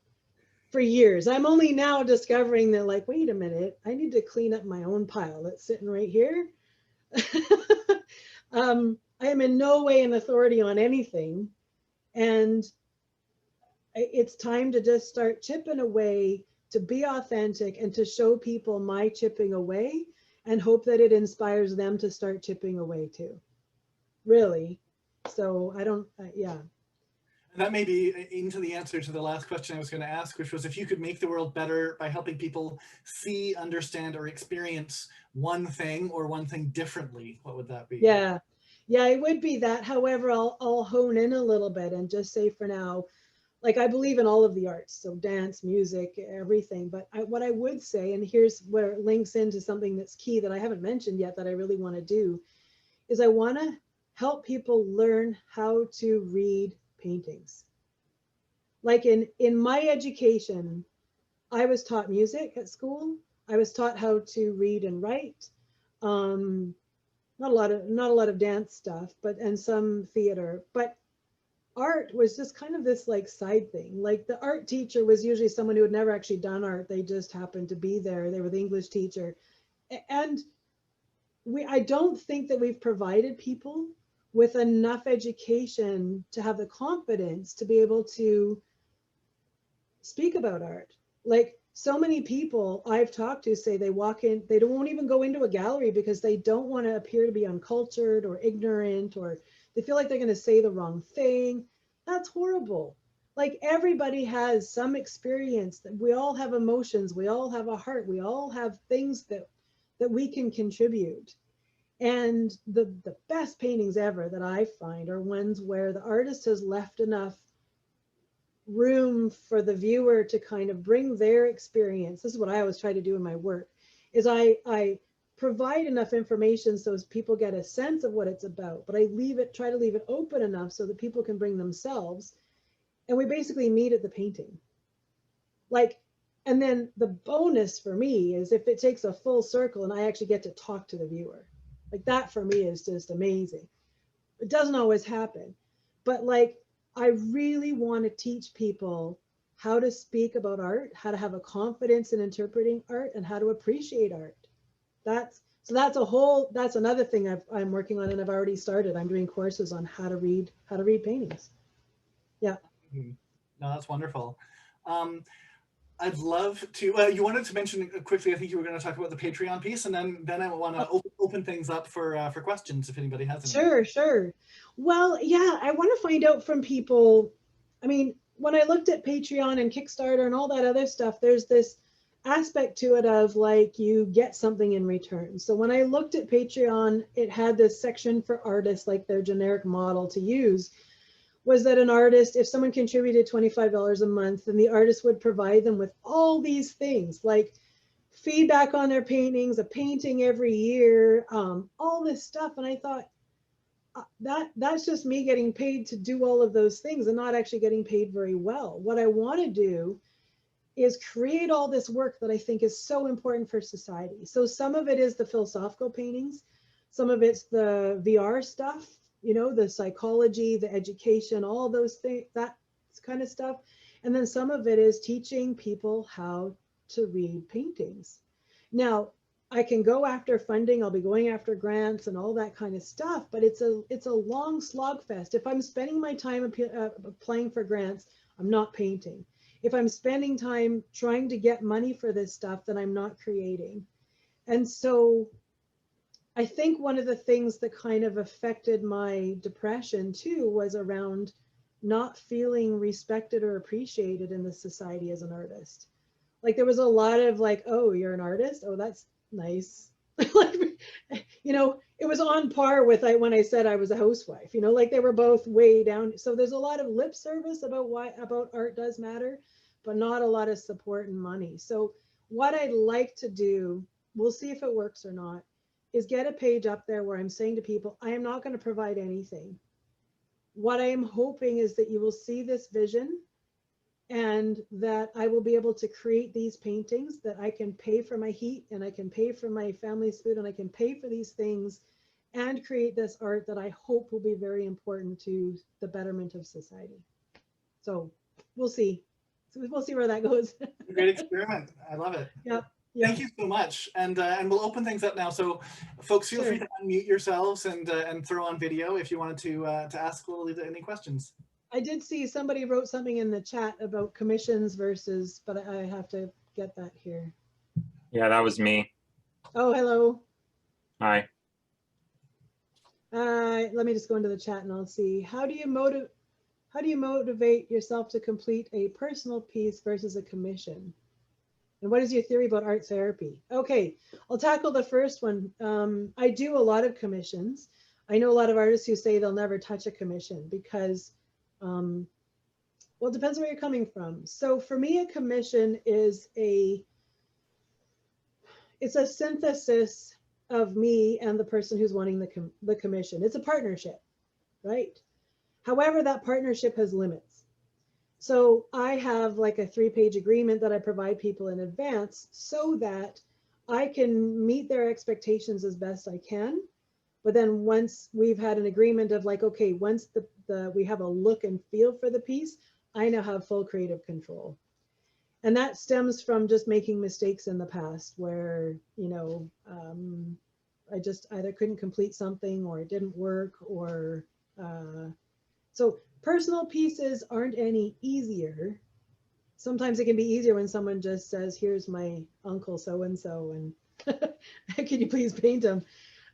for years. I'm only now discovering that, like, wait a minute, I need to clean up my own pile that's sitting right here. I am in no way an authority on anything. And it's time to just start chipping away, to be authentic, and to show people my chipping away, and hope that it inspires them to start chipping away too. Really. So I don't, yeah. And that may be into the answer to the last question I was going to ask, which was, if you could make the world better by helping people see, understand, or experience one thing or one thing differently, what would that be? Yeah. Yeah, it would be that. However, I'll hone in a little bit and just say for now, like, I believe in all of the arts, so dance, music, everything. But what I would say, and here's where it links into something that's key that I haven't mentioned yet that I really want to do, is I want to help people learn how to read paintings. Like, in my education, I was taught music at school. I was taught how to read and write. Um, not a lot of dance stuff, but and some theater. But art was just kind of this like side thing. Like, the art teacher was usually someone who had never actually done art. They just happened to be there. They were the English teacher. And I don't think that we've provided people with enough education to have the confidence to be able to speak about art. Like, so many people I've talked to say they walk in, they won't even go into a gallery because they don't want to appear to be uncultured or ignorant, or they feel like they're going to say the wrong thing. That's horrible. Like, everybody has some experience, that we all have emotions, we all have a heart, we all have things that we can contribute. And the best paintings ever that I find are ones where the artist has left enough room for the viewer to kind of bring their experience. This is what I always try to do in my work, is I provide enough information so as people get a sense of what it's about, but I try to leave it open enough so that people can bring themselves, and we basically meet at the painting. Like, and then the bonus for me is if it takes a full circle and I actually get to talk to the viewer. Like, that for me is just amazing. It doesn't always happen, but like, I really want to teach people how to speak about art, how to have a confidence in interpreting art, and how to appreciate art. That's another thing I'm working on, and I've already started. I'm doing courses on how to read paintings. Yeah. No, that's wonderful. I'd love to, you wanted to mention quickly, I think you were going to talk about the Patreon piece, and then I want to open things up for questions if anybody has any. Sure. Well, yeah, I want to find out from people. I mean, when I looked at Patreon and Kickstarter and all that other stuff, there's this aspect to it of like, you get something in return. So when I looked at Patreon, it had this section for artists, like their generic model to use was that an artist, if someone contributed $25 a month, then the artist would provide them with all these things, like feedback on their paintings, a painting every year, all this stuff. And I thought, that's just me getting paid to do all of those things and not actually getting paid very well. What I want to do is create all this work that I think is so important for society. So some of it is the philosophical paintings, some of it's the VR stuff, the psychology, the education, all those things, that kind of stuff. And then some of it is teaching people how to read paintings. Now, I can go after funding, I'll be going after grants and all that kind of stuff, but it's a long slog fest. If I'm spending my time applying for grants, I'm not painting. If I'm spending time trying to get money for this stuff, then I'm not creating. And so I think one of the things that kind of affected my depression too was around not feeling respected or appreciated in the society as an artist. Like, there was a lot of like, oh, you're an artist? Oh, that's nice. Like, it was on par with when I said I was a housewife, like they were both way down. So there's a lot of lip service about art does matter, but not a lot of support and money. So what I'd like to do, we'll see if it works or not, is get a page up there where I'm saying to people, I am not going to provide anything. what I am hoping is that you will see this vision, and that I will be able to create these paintings, that I can pay for my heat, and I can pay for my family's food, and I can pay for these things and create this art that I hope will be very important to the betterment of society. So we'll see. So we'll see where that goes. Great experiment. I love it. Yeah. Thank you so much. And we'll open things up now. So folks, feel free to unmute yourselves and throw on video if you wanted to ask Lolita any questions. I did see somebody wrote something in the chat about commissions versus, but I have to get that here. Yeah, that was me. Oh, hello. Hi. Let me just go into the chat and I'll see. How do you motivate yourself to complete a personal piece versus a commission? And what is your theory about art therapy? Okay, I'll tackle the first one. I do a lot of commissions. I know a lot of artists who say they'll never touch a commission because, well, it depends where you're coming from. So for me, a commission is it's a synthesis of me and the person who's wanting the commission. It's a partnership, right? However, that partnership has limits. So I have like a 3-page agreement that I provide people in advance so that I can meet their expectations as best I can. But then once we've had an agreement of like, okay, once we have a look and feel for the piece, I now have full creative control. And that stems from just making mistakes in the past where, you know, I just either couldn't complete something or it didn't work or, so personal pieces aren't any easier. Sometimes it can be easier when someone just says, here's my uncle so-and-so and can you please paint him?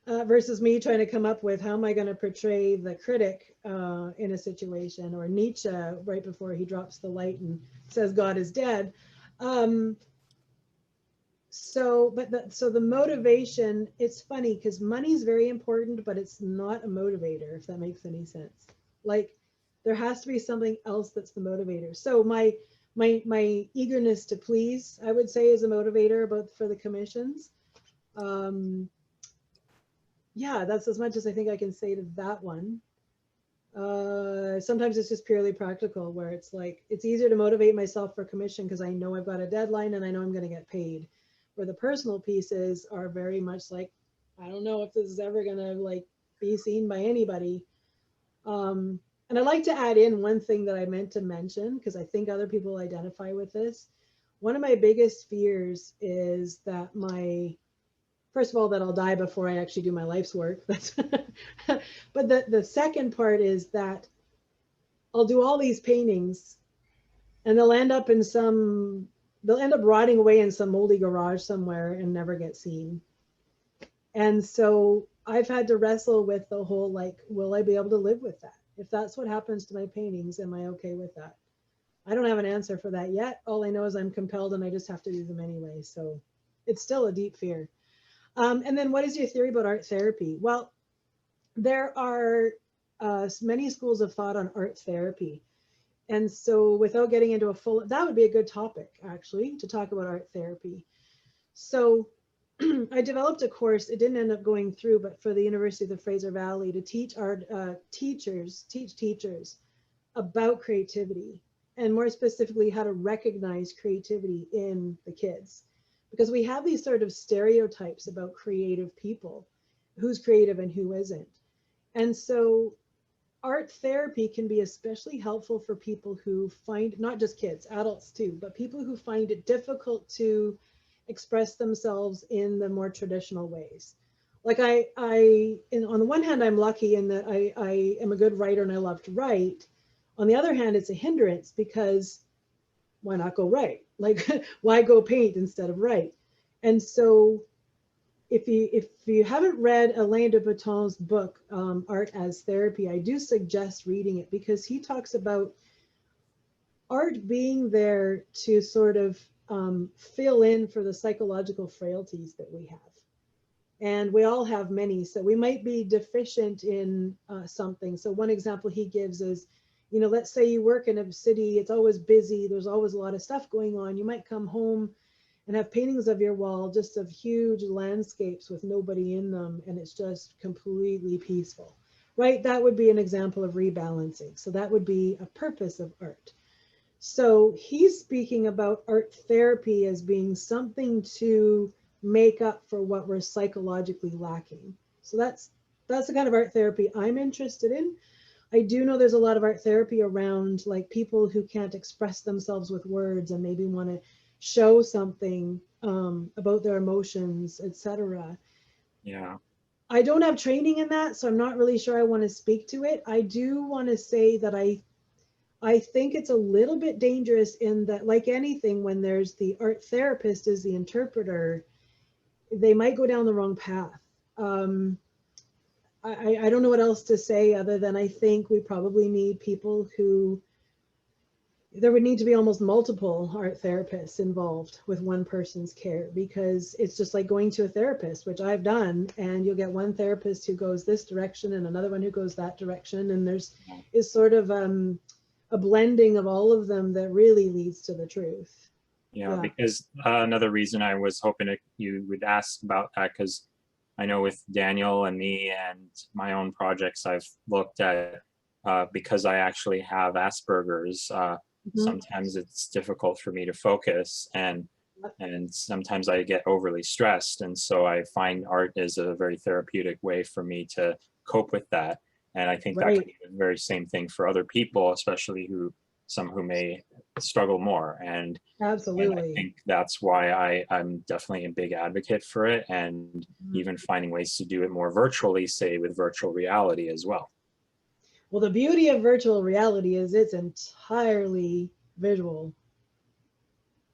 Versus me trying to come up with how am I going to portray the critic in a situation, or Nietzsche right before he drops the light and says God is dead. So the motivation, it's funny because money is very important, but it's not a motivator, if that makes any sense. Like there has to be something else that's the motivator. So my eagerness to please, I would say, is a motivator for the commissions. Yeah, that's as much as I think I can say to that one. Sometimes it's just purely practical where it's like, it's easier to motivate myself for commission because I know I've got a deadline and I know I'm going to get paid. Where the personal pieces are very much like, I don't know if this is ever going to like be seen by anybody. And I'd like to add in one thing that I meant to mention because I think other people identify with this. One of my biggest fears is that first of all, that I'll die before I actually do my life's work. But the second part is that I'll do all these paintings and they'll end up rotting away in some moldy garage somewhere and never get seen. And so I've had to wrestle with the whole, like, will I be able to live with that? If that's what happens to my paintings, am I okay with that? I don't have an answer for that yet. All I know is I'm compelled and I just have to do them anyway. So it's still a deep fear. And then what is your theory about art therapy? Well, there are many schools of thought on art therapy. And so without getting into that would be a good topic actually to talk about art therapy. So I developed a course, it didn't end up going through, but for the University of the Fraser Valley to teach teachers about creativity and more specifically how to recognize creativity in the kids. Because we have these sort of stereotypes about creative people, who's creative and who isn't. And so art therapy can be especially helpful for people who find, not just kids, adults too, but people who find it difficult to express themselves in the more traditional ways. Like on the one hand, I'm lucky in that I am a good writer and I love to write. On the other hand, it's a hindrance because why not go write? Like, why go paint instead of write? And so if you haven't read Alain de Botton's book, Art as Therapy, I do suggest reading it because he talks about art being there to sort of fill in for the psychological frailties that we have. And we all have many, so we might be deficient in something. So one example he gives is, you know, let's say you work in a city, it's always busy, there's always a lot of stuff going on. You might come home and have paintings of your wall just of huge landscapes with nobody in them, and it's just completely peaceful. right? That would be an example of rebalancing. So that would be a purpose of art. So he's speaking about art therapy as being something to make up for what we're psychologically lacking. So that's the kind of art therapy I'm interested in. I do know there's a lot of art therapy around, like people who can't express themselves with words and maybe want to show something about their emotions, etc. Yeah. I don't have training in that, so I'm not really sure I want to speak to it. I do want to say that I think it's a little bit dangerous in that, like anything, when there's the art therapist as the interpreter, they might go down the wrong path. I don't know what else to say other than I think we probably need people who, there would need to be almost multiple art therapists involved with one person's care, because it's just like going to a therapist, which I've done, and you'll get one therapist who goes this direction and another one who goes that direction. And there's is sort of a blending of all of them that really leads to the truth. Yeah, because another reason I was hoping you would ask about that, because I know with Daniel and me and my own projects I've looked at, because I actually have Asperger's, sometimes it's difficult for me to focus, and sometimes I get overly stressed. And so I find art is a very therapeutic way for me to cope with that. And I think that can be the very same thing for other people, especially some who may struggle more. And absolutely, and I think that's why I'm definitely a big advocate for it, and even finding ways to do it more virtually, say with virtual reality as well. Well, the beauty of virtual reality is it's entirely visual,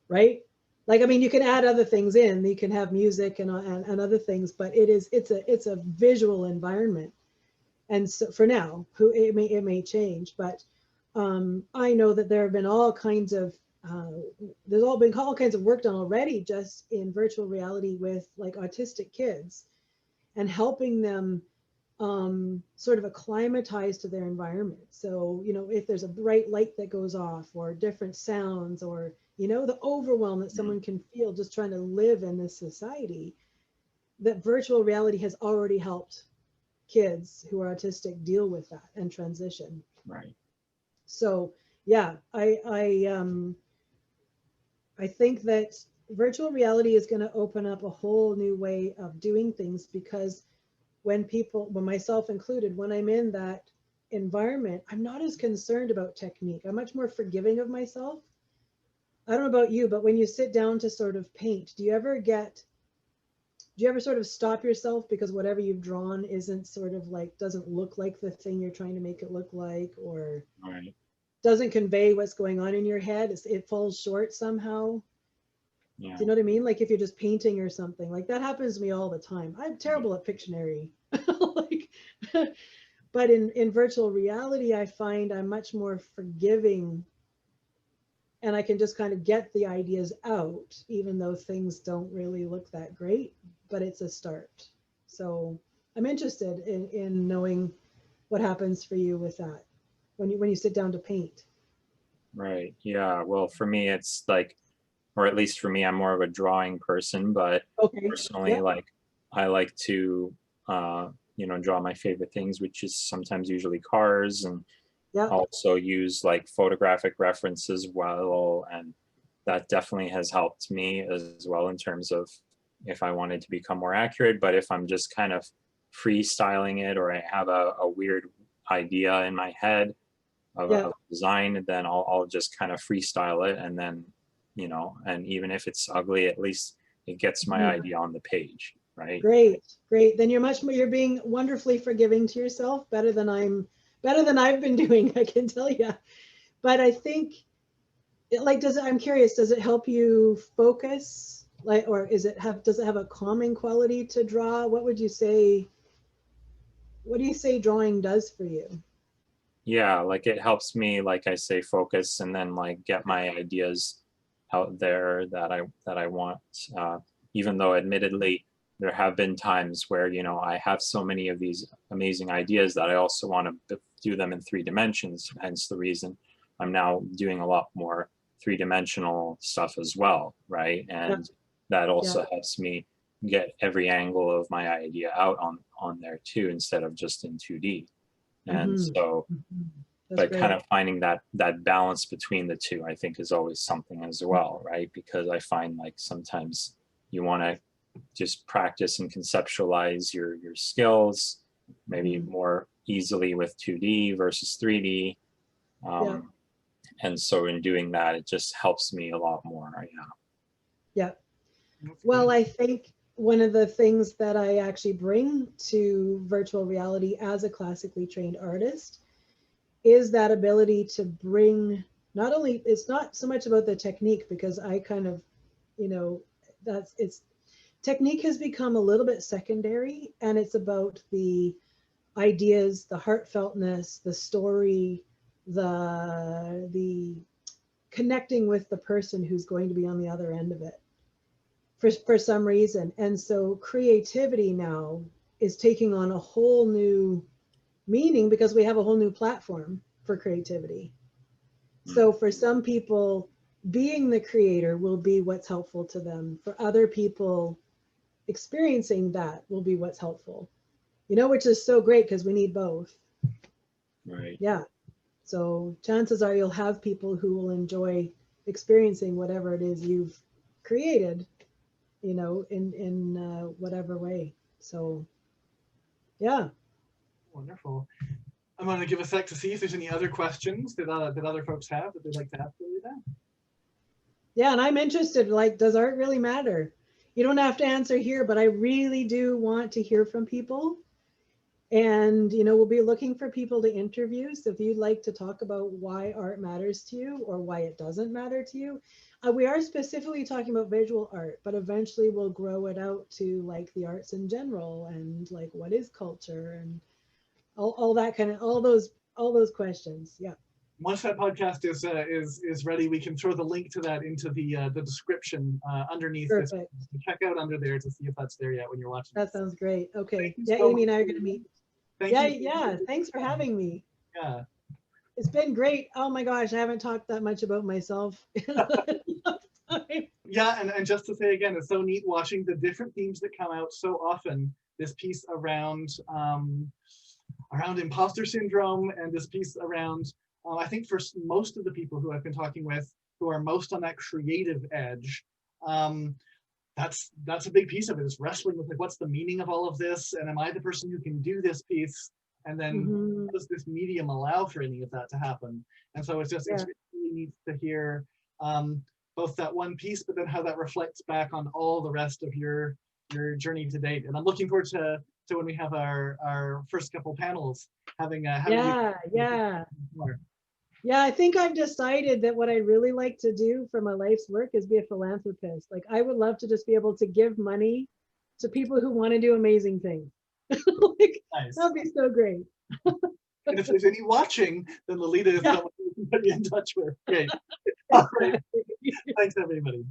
right? Like, I mean, you can add other things in, you can have music and other things, but it's a visual environment. And so for now, it may change, but I know that there have been all kinds of there's been all kinds of work done already just in virtual reality with like autistic kids, and helping them sort of acclimatize to their environment. So, you know, if there's a bright light that goes off, or different sounds, or, you know, the overwhelm that someone can feel just trying to live in this society, that virtual reality has already helped kids who are autistic deal with that and transition. Right. So yeah, I think that virtual reality is going to open up a whole new way of doing things, because when myself included, when I'm in that environment, I'm not as concerned about technique. I'm much more forgiving of myself. I don't know about you, but when you sit down to sort of paint, do you ever sort of stop yourself because whatever you've drawn isn't sort of like, doesn't look like the thing you're trying to make it look like, or doesn't convey what's going on in your head? It falls short somehow. Yeah. Do you know what I mean? Like if you're just painting or something, like that happens to me all the time. I'm terrible at Pictionary. But in virtual reality, I find I'm much more forgiving, and I can just kind of get the ideas out, even though things don't really look that great, but it's a start. So I'm interested in knowing what happens for you with that when you sit down to paint. Right. Yeah. Well, for me, it's like, or at least for me, I'm more of a drawing person, but personally, like I like to, draw my favorite things, which is sometimes usually cars, and also use like photographic references well. And that definitely has helped me as well in terms of if I wanted to become more accurate. But if I'm just kind of freestyling it, or I have a weird idea in my head of a design, then I'll just kind of freestyle it, and then, and even if it's ugly, at least it gets my idea on the page, right? Great. Then you're being wonderfully forgiving to yourself, better than I've been doing, I can tell you. But I think, like, I'm curious, does it help you focus, like, or does it have a calming quality to draw? What do you say drawing does for you? Yeah, like it helps me, like I say, focus, and then like get my ideas out there that I want. Even though admittedly there have been times where, I have so many of these amazing ideas that I also want to do them in 3 dimensions. Hence the reason I'm now doing a lot more 3-dimensional stuff as well, right? And that also helps me get every angle of my idea out on there too, instead of just in 2D. And so, but kind of finding that balance between the two, I think, is always something as well, right? Because I find like sometimes you want to just practice and conceptualize your skills maybe more easily with 2D versus 3D. And so in doing that, it just helps me a lot more. Yeah. Well, I think one of the things that I actually bring to virtual reality as a classically trained artist is that ability to bring, not only, it's not so much about the technique, because I kind of, you know, technique has become a little bit secondary, and it's about the ideas, the heartfeltness, the story, the connecting with the person who's going to be on the other end of it for some reason. And so creativity now is taking on a whole new meaning because we have a whole new platform for creativity. So for some people, being the creator will be what's helpful to them. For other people, experiencing that will be what's helpful, you know, which is so great because we need both. Right. Yeah. So chances are you'll have people who will enjoy experiencing whatever it is you've created, you know, in whatever way. So, yeah. Wonderful. I'm going to give a sec to see if there's any other questions that other folks have that they'd like to ask Lalita. Yeah, and I'm interested, like, does art really matter? You don't have to answer here, but I really do want to hear from people. And, you know, we'll be looking for people to interview. So if you'd like to talk about why art matters to you or why it doesn't matter to you, we are specifically talking about visual art, but eventually we'll grow it out to like the arts in general and like what is culture and all that kind of, all those questions. Yeah. Once that podcast is ready, we can throw the link to that into the description underneath. Perfect. This. Check out under there to see if that's there yet when you're watching. That sounds great. Okay. Yeah, so Amy and I are going to meet. Yeah. Thanks for having me. Yeah. It's been great. Oh my gosh, I haven't talked that much about myself in a long time. Yeah, and just to say again, it's so neat watching the different themes that come out so often. This piece around imposter syndrome, and this piece around, I think for most of the people who I've been talking with who are most on that creative edge, that's a big piece of it, is wrestling with like, what's the meaning of all of this? And am I the person who can do this piece? And then does this medium allow for any of that to happen? And so it's just, it's really neat to hear both that one piece, but then how that reflects back on all the rest of your journey to date. And I'm looking forward to when we have our first couple panels, having Yeah, I think I've decided that what I really like to do for my life's work is be a philanthropist. Like, I would love to just be able to give money to people who want to do amazing things. Like, nice. That'd be so great. And if there's any watching, then Lalita is someone you can put you in touch with. Great. All right. Thanks, everybody.